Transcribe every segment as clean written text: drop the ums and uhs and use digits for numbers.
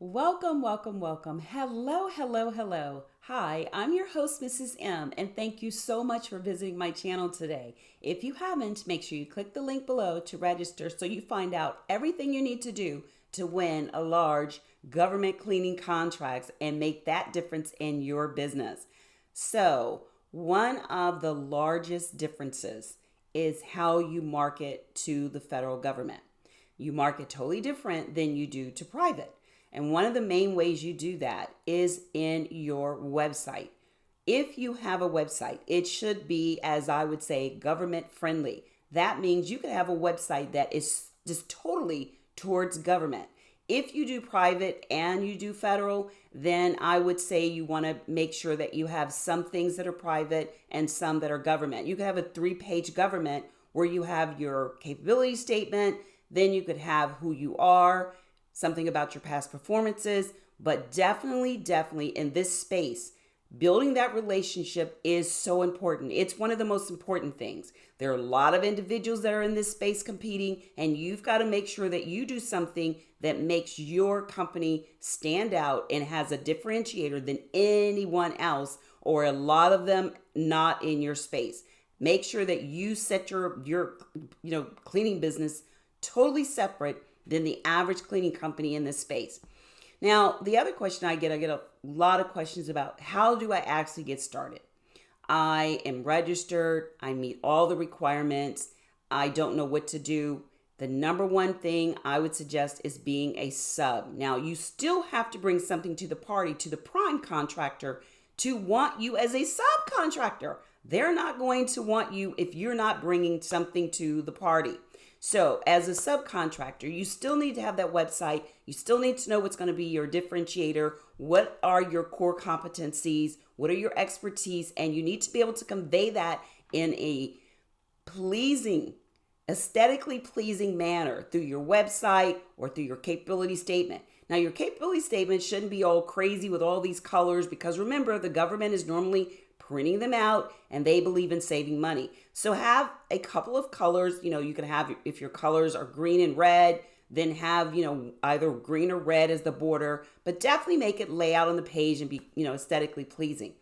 Welcome, welcome, welcome. Hello, hello, hello. Hi, I'm your host, Mrs. M, and thank you so much for visiting my channel today. If you haven't, make sure you click the link below to register so you find out everything you need to do to win a large government cleaning contracts and make that difference in your business. So, one of the largest differences is how you market to the federal government. You market totally different than you do to private. And one of the main ways you do that is in your website. If you have a website, it should be, as I would say, government friendly. That means you could have a website that is just totally towards government. If you do private and you do federal, then I would say you want to make sure that you have some things that are private and some that are government. You could have a 3-page government where you have your capability statement, then you could have who you are, something about your past performances, but definitely in this space, building that relationship is so important. It's one of the most important things. There are a lot of individuals that are in this space competing, and you've got to make sure that you do something that makes your company stand out and has a differentiator than anyone else, or a lot of them not in your space. Make sure that you set your cleaning business totally separate than the average cleaning company in this space. Now, the other question I get a lot of questions about how do I actually get started? I am registered. I meet all the requirements. I don't know what to do. The number one thing I would suggest is being a sub. Now, you still have to bring something to the party, to the prime contractor, to want you as a subcontractor. They're not going to want you if you're not bringing something to the party. So as a subcontractor, you still need to have that website. You still need to know what's going to be your differentiator. What are your core competencies? What are your expertise? And you need to be able to convey that in a pleasing, aesthetically pleasing manner through your website or through your capability statement. Now, your capability statement shouldn't be all crazy with all these colors because remember, the government is normally printing them out and they believe in saving money. So have a couple of colors, you can have, if your colors are green and red, then have, either green or red as the border, but definitely make it lay out on the page and be, aesthetically pleasing.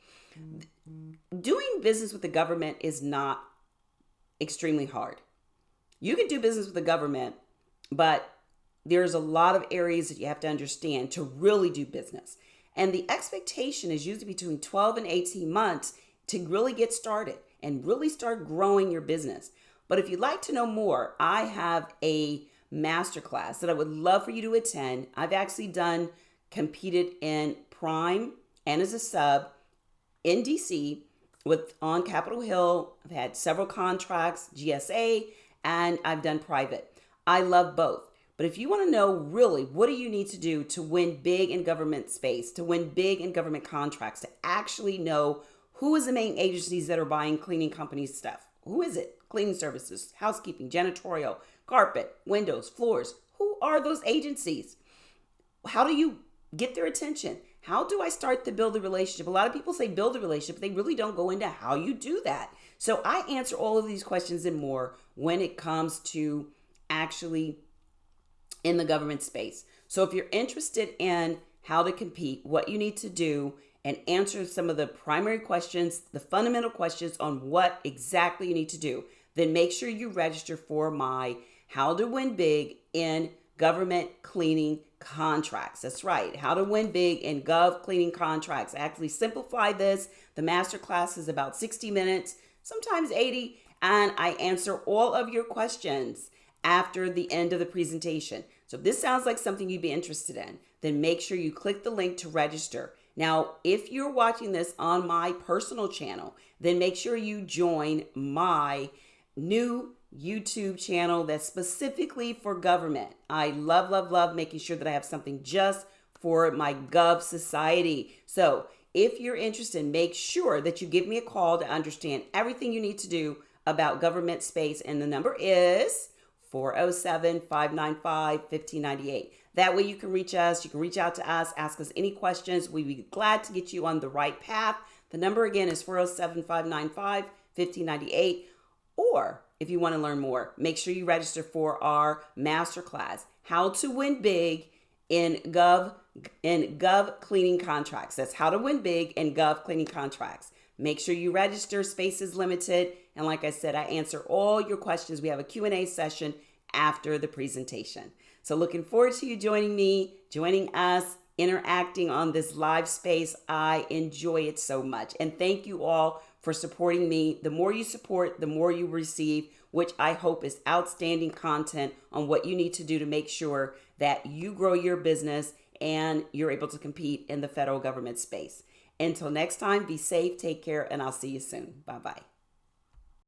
Doing business with the government is not extremely hard. You can do business with the government, but there's a lot of areas that you have to understand to really do business. And the expectation is usually between 12 and 18 months to really get started and really start growing your business. But if you'd like to know more, I have a masterclass that I would love for you to attend. I've actually competed in Prime and as a sub in DC on Capitol Hill. I've had several contracts, GSA, and I've done private. I love both. But if you want to know really what do you need to do to win big in government space, to win big in government contracts, to actually know who is the main agencies that are buying cleaning companies stuff? Who is it? Cleaning services, housekeeping, janitorial, carpet, windows, floors. Who are those agencies? How do you get their attention? How do I start to build a relationship? A lot of people say build a relationship, but they really don't go into how you do that. So I answer all of these questions and more when it comes to actually in the government space. So if you're interested in how to compete, what you need to do, and answer some of the primary questions, the fundamental questions on what exactly you need to do, then make sure you register for my How to Win Big in Government Cleaning Contracts. That's right. How to Win Big in Gov Cleaning Contracts. I actually simplify this. The masterclass is about 60 minutes, sometimes 80, and I answer all of your questions after the end of the presentation. So if this sounds like something you'd be interested in, then make sure you click the link to register. Now, if you're watching this on my personal channel, then make sure you join my new YouTube channel that's specifically for government. I love making sure that I have something just for my Gov society. So if you're interested, make sure that you give me a call to understand everything you need to do about government space. And the number is 407-595-1598. That way you can reach us. You can reach out to us, ask us any questions. We'd be glad to get you on the right path. The number again is 407-595-1598. Or if you want to learn more, make sure you register for our masterclass, How to Win Big in Gov cleaning contracts. That's how to win big in Gov cleaning contracts. Make sure you register. Space is limited. And like I said, I answer all your questions. We have a Q&A session after the presentation. So looking forward to you joining us, interacting on this live space. I enjoy it so much. And thank you all for supporting me. The more you support, the more you receive, which I hope is outstanding content on what you need to do to make sure that you grow your business and you're able to compete in the federal government space. Until next time, be safe, take care, and I'll see you soon. Bye-bye.